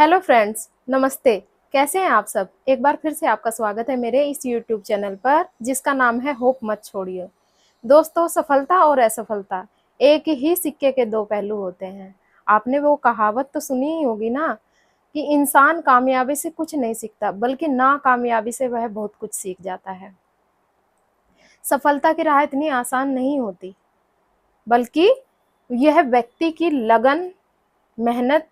Hello friends, नमस्ते। कैसे हैं आप सब? एक बार फिर से आपका स्वागत है मेरे इस यूट्यूब चैनल पर जिसका नाम है होप मत छोड़िए। दोस्तों, सफलता और असफलता एक ही सिक्के के दो पहलू होते हैं। आपने वो कहावत तो सुनी ही होगी ना कि इंसान कामयाबी से कुछ नहीं सीखता बल्कि नाकामयाबी से वह बहुत कुछ सीख जाता है। सफलता की राह इतनी आसान नहीं होती, बल्कि यह व्यक्ति की लगन, मेहनत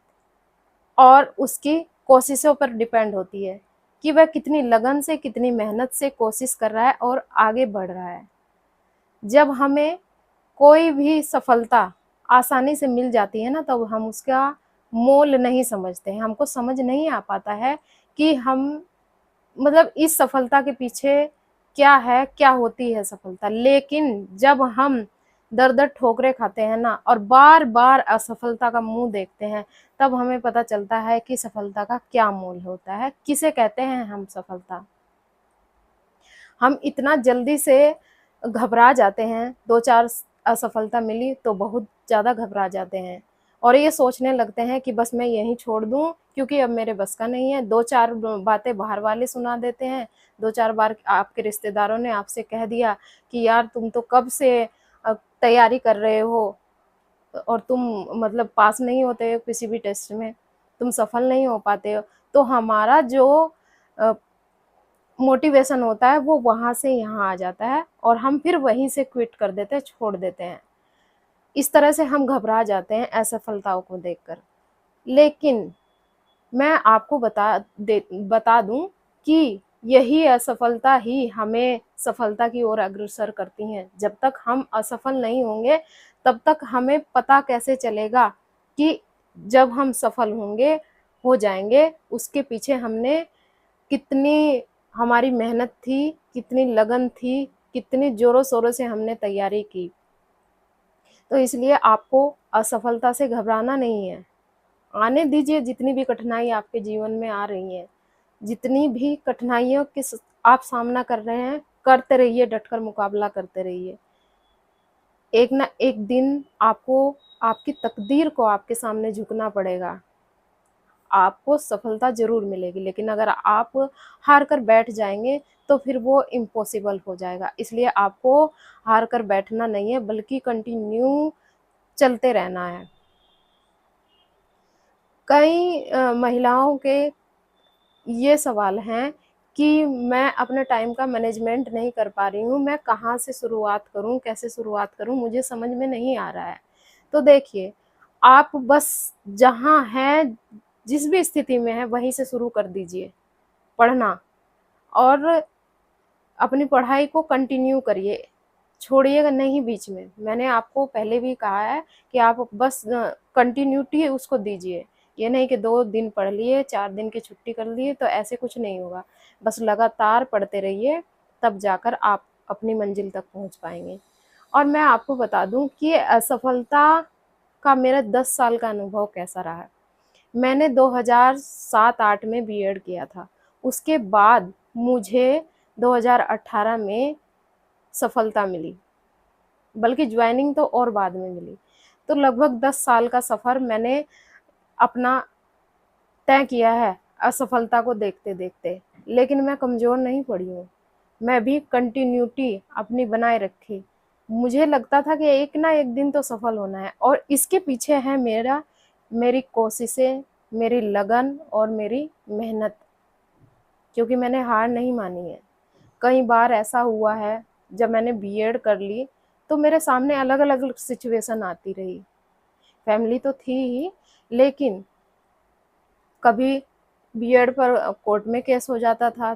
और उसकी कोशिशों पर डिपेंड होती है कि वह कितनी लगन से, कितनी मेहनत से कोशिश कर रहा है और आगे बढ़ रहा है। जब हमें कोई भी सफलता आसानी से मिल जाती है ना, तब हम उसका मोल नहीं समझते हैं। हमको समझ नहीं आ पाता है कि हम मतलब इस सफलता के पीछे क्या है, क्या होती है सफलता। लेकिन जब हम दर-दर ठोकरें खाते हैं ना और बार-बार असफलता का मुँह देखते हैं, तब हमें पता चलता है कि सफलता का क्या मोल होता है, किसे कहते हैं हम सफलता। हम इतना जल्दी से घबरा जाते हैं, 2-4 असफलता मिली तो बहुत ज़्यादा घबरा जाते हैं और ये सोचने लगते हैं कि बस मैं यहीं छोड़ दूँ क्योंकि अब मेरे बस का नहीं है। 2-4 ब बातें बाहर वाले सुना देते हैं, 2-4 बार आपके रिश्तेदारों ने आपसे कह दिया कि यार तुम तो कब से तैयारी कर रहे हो और तुम मतलब पास नहीं होते हो किसी भी टेस्ट में, तुम सफल नहीं हो पाते हो। तो हमारा जो अ, मोटिवेशन होता है वो वहाँ से यहाँ आ जाता है और हम फिर वहीं से क्विट कर देते हैं, छोड़ देते हैं। इस तरह से हम घबरा जाते हैं असफलताओं को देखकर। लेकिन मैं आपको बता दूँ कि यही असफलता ही हमें सफलता की ओर अग्रसर करती हैं। जब तक हम असफल नहीं होंगे, तब तक हमें पता कैसे चलेगा कि जब हम सफल होंगे, हो जाएँगे, उसके पीछे हमने कितनी हमारी मेहनत थी, कितनी लगन थी, कितनी ज़ोरों-शोरों से हमने तैयारी की। तो इसलिए आपको असफलता से घबराना नहीं है। आने दीजिए जितनी भी कठिनाई आपके जीवन में आ रही हैं, जितनी भी कठिनाइयों के आप सामना कर रहे हैं, करते रहिए, डटकर मुकाबला करते रहिए। एक ना एक दिन आपको आपकी तकदीर को आपके सामने झुकना पड़ेगा। आपको सफलता ज़रूर मिलेगी, लेकिन अगर आप हार कर बैठ जाएँगे, तो फिर वो इम्पॉसिबल हो जाएगा। इसलिए आपको हार कर बैठना नहीं है, बल्कि कंटिन्यू चलते रहना है। कई महिलाओं के ये सवाल हैं कि मैं अपने टाइम का मैनेजमेंट नहीं कर पा रही हूँ, मैं कहाँ से शुरुआत करूँ, कैसे शुरुआत करूँ, मुझे समझ में नहीं आ रहा है। तो देखिए, आप बस जहाँ हैं, जिस भी स्थिति में हैं, वहीं से शुरू कर दीजिए पढ़ना और अपनी पढ़ाई को कंटिन्यू करिए, छोड़िएगा नहीं बीच में। मैंने आपको पहले भी कहा है कि आप बस कंटिन्यूटी उसको दीजिए। ये नहीं कि 2 दिन पढ़ लिए, 4 दिन की छुट्टी कर लिए, तो ऐसे कुछ नहीं होगा। बस लगातार पढ़ते रहिए, तब जाकर आप अपनी मंजिल तक पहुँच पाएँगे। और मैं आपको बता दूँ कि असफलता का मेरा 10 साल का अनुभव कैसा रहा है। मैंने 2007-8 में बीएड किया था। उसके बाद मुझे 2018 में सफलता मिली, बल्कि जॉइनिंग तो और बाद में मिली। तो लगभग 10 साल का सफ़र मैंने अपना तय किया है असफलता को देखते-देखते। लेकिन मैं कमज़ोर नहीं पड़ी हूँ, मैं भी कंटिन्यूटी अपनी बनाए रखी। मुझे लगता था कि एक ना एक दिन तो सफल होना है और इसके पीछे है मेरी कोशिशें, मेरी लगन और मेरी मेहनत, क्योंकि मैंने हार नहीं मानी है। कई बार ऐसा हुआ है जब मैंने बीएड कर ली, तो मेरे सामने अलग-अलग सिचुएशन आती रही। फैमिली तो थी ही, लेकिन कभी बीएड पर कोर्ट में केस हो जाता था,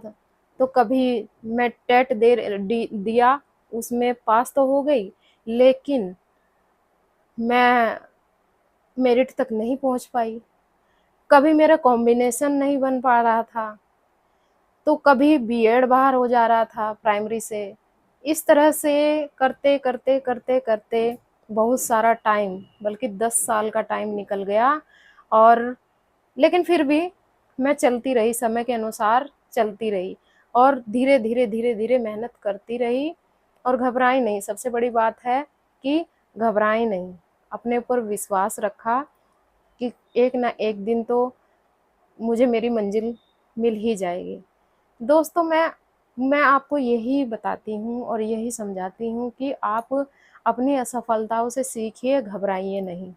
तो कभी मैं टेट दिया, उसमें पास तो हो गई, लेकिन मैं मेरिट तक नहीं पहुँच पाई। कभी मेरा कॉम्बिनेशन नहीं बन पा रहा था, तो कभी बीएड बाहर हो जा रहा था प्राइमरी से। इस तरह से करते-करते बहुत सारा टाइम, बल्कि 10 साल का टाइम निकल गया और लेकिन फिर भी मैं चलती रही, समय के अनुसार चलती रही और धीरे-धीरे, धीरे-धीरे मेहनत करती रही और घबराई नहीं। सबसे बड़ी बात है कि घबराई नहीं, अपने ऊपर विश्वास रखा कि एक ना एक दिन तो मुझे मेरी मंजिल मिल ही जाएगी। दोस्तों, मैं आपको यही बताती हूँ और यही समझाती हूँ कि आप अपनी असफलताओं से सीखिए, घबराइए नहीं।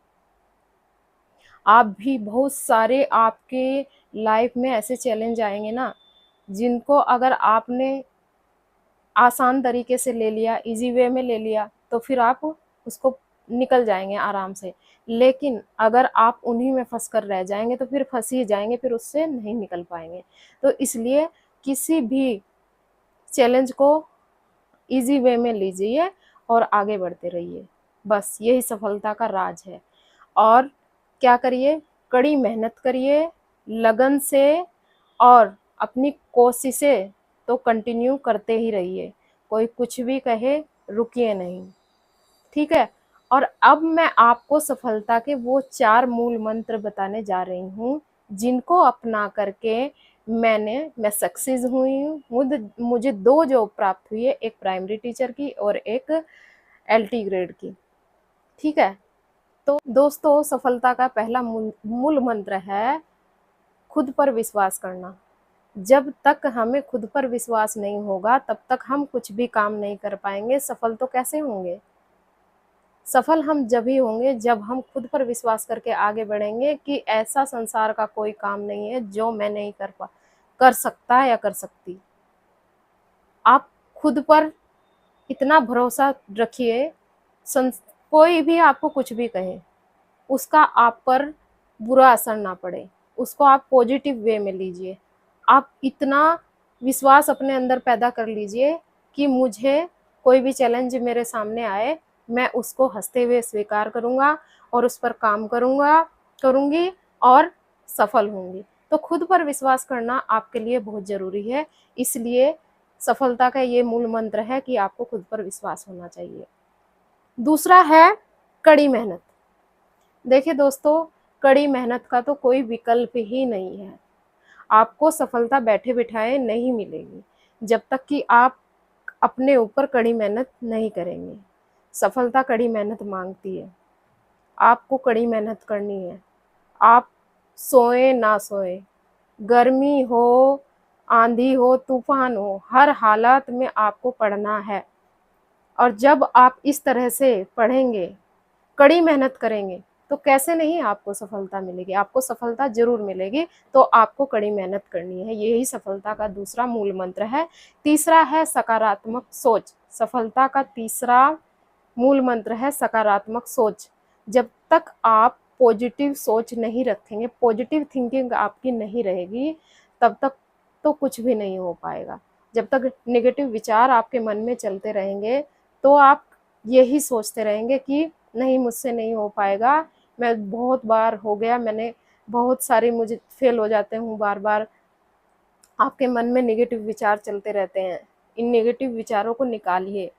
आप भी बहुत सारे आपके लाइफ में ऐसे चैलेंज आएँगे ना, जिनको अगर आपने आसान तरीके से ले लिया, ईज़ी वे में ले लिया, तो फिर आप उसको निकल जाएँगे आराम से। लेकिन अगर आप उन्हीं में फँस कर रह जाएँगे तो फिर फँस ही जाएँगे, फिर उससे नहीं निकल पाएँगे। तो इसलिए किसी भी चैलेंज को ईज़ी वे में लीजिए और आगे बढ़ते रहिए। बस यही सफलता का राज है। और क्या करिए, कड़ी मेहनत करिए, लगन से, और अपनी कोशिशें तो कंटिन्यू करते ही रहिए। कोई कुछ भी कहे, रुकिए नहीं, ठीक है? और अब मैं आपको सफलता के वो 4 मूल मंत्र बताने जा रही हूँ, जिनको अपना करके मैं सक्सेस हुई हूँ। मुझे 2 जॉब प्राप्त हुई है, एक प्राइमरी टीचर की और एक एलटी ग्रेड की, ठीक है? तो दोस्तों, सफलता का पहला मूल मंत्र है खुद पर विश्वास करना। जब तक हमें खुद पर विश्वास नहीं होगा, तब तक हम कुछ भी काम नहीं कर पाएंगे। सफल तो कैसे होंगे? सफल हम जब ही होंगे जब हम खुद पर विश्वास करके आगे बढ़ेंगे कि ऐसा संसार का कोई काम नहीं है जो मैं नहीं कर सकता या कर सकती। आप खुद पर इतना भरोसा रखिए, कोई भी आपको कुछ भी कहे, उसका आप पर बुरा असर ना पड़े, उसको आप पॉजिटिव वे में लीजिए। आप इतना विश्वास अपने अंदर पैदा कर लीजिए कि मुझे कोई भी चैलेंज मेरे सामने आए, मैं उसको हंसते हुए स्वीकार करूँगा और उस पर काम करूँगी और सफल होंगी। तो खुद पर विश्वास करना आपके लिए बहुत ज़रूरी है। इसलिए सफलता का ये मूल मंत्र है कि आपको खुद पर विश्वास होना चाहिए। दूसरा है कड़ी मेहनत। देखिए दोस्तों, कड़ी मेहनत का तो कोई विकल्प ही नहीं है। आपको सफलता बैठे बिठाए नहीं मिलेगी, जब तक कि आप अपने ऊपर कड़ी मेहनत नहीं करेंगे। सफलता कड़ी मेहनत मांगती है। आपको कड़ी मेहनत करनी है। आप सोए ना सोए, गर्मी हो, आंधी हो, तूफान हो, हर हालात में आपको पढ़ना है। और जब आप इस तरह से पढ़ेंगे, कड़ी मेहनत करेंगे, तो कैसे नहीं आपको सफलता मिलेगी। आपको सफलता ज़रूर मिलेगी। तो आपको कड़ी मेहनत करनी है, यही सफलता का दूसरा मूल मंत्र है। तीसरा है सकारात्मक सोच। सफलता का तीसरा मूल मंत्र है सकारात्मक सोच। जब तक आप पॉजिटिव सोच नहीं रखेंगे, पॉजिटिव थिंकिंग आपकी नहीं रहेगी, तब तक तो कुछ भी नहीं हो पाएगा। जब तक नेगेटिव विचार आपके मन में चलते रहेंगे, तो आप यही सोचते रहेंगे कि नहीं, मुझसे नहीं हो पाएगा, मैं बहुत बार हो गया, मैंने बहुत सारे, मुझे फेल हो जाते हूँ बार बार। आपके मन में नेगेटिव विचार चलते रहते हैं। इन नेगेटिव विचारों को निकालिए।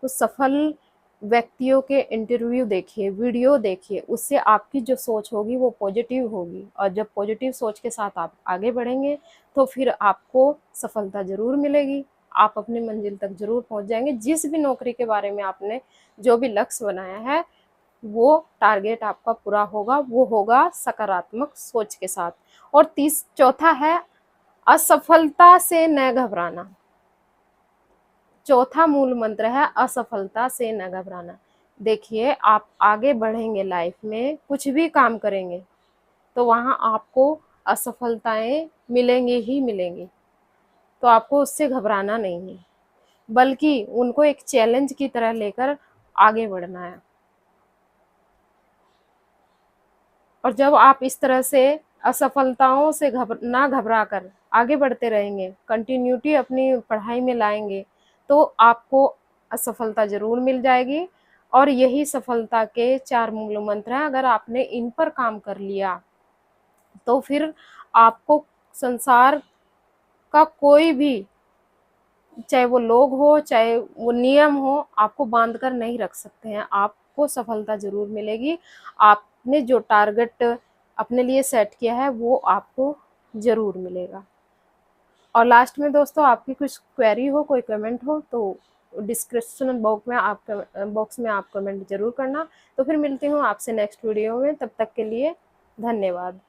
कुछ सफल व्यक्तियों के इंटरव्यू देखिए, वीडियो देखिए, उससे आपकी जो सोच होगी वो पॉजिटिव होगी। और जब पॉजिटिव सोच के साथ आप आगे बढ़ेंगे, तो फिर आपको सफलता ज़रूर मिलेगी। आप अपनी मंजिल तक ज़रूर पहुंच जाएंगे। जिस भी नौकरी के बारे में आपने जो भी लक्ष्य बनाया है, वो टारगेट आपका पूरा होगा। वो होगा सकारात्मक सोच के साथ। और चौथा है असफलता से न घबराना। चौथा मूल मंत्र है असफलता से न घबराना। देखिए, आप आगे बढ़ेंगे लाइफ में, कुछ भी काम करेंगे, तो वहाँ आपको असफलताएं मिलेंगी ही मिलेंगी। तो आपको उससे घबराना नहीं है, बल्कि उनको एक चैलेंज की तरह लेकर आगे बढ़ना है। और जब आप इस तरह से असफलताओं से ना घबरा कर आगे बढ़ते रहेंगे, कंटिन्यूटी अपनी पढ़ाई में लाएंगे, तो आपको असफलता ज़रूर मिल जाएगी। और यही सफलता के 4 मूल मंत्र हैं। अगर आपने इन पर काम कर लिया, तो फिर आपको संसार का कोई भी, चाहे वो लोग हो, चाहे वो नियम हो, आपको बांध कर नहीं रख सकते हैं। आपको सफलता ज़रूर मिलेगी। आपने जो टारगेट अपने लिए सेट किया है, वो आपको ज़रूर मिलेगा। और लास्ट में दोस्तों, आपकी कुछ क्वेरी हो, कोई कमेंट हो, तो डिस्क्रिप्शन बॉक्स में आप कमेंट ज़रूर करना। तो फिर मिलती हूँ आपसे नेक्स्ट वीडियो में। तब तक के लिए धन्यवाद।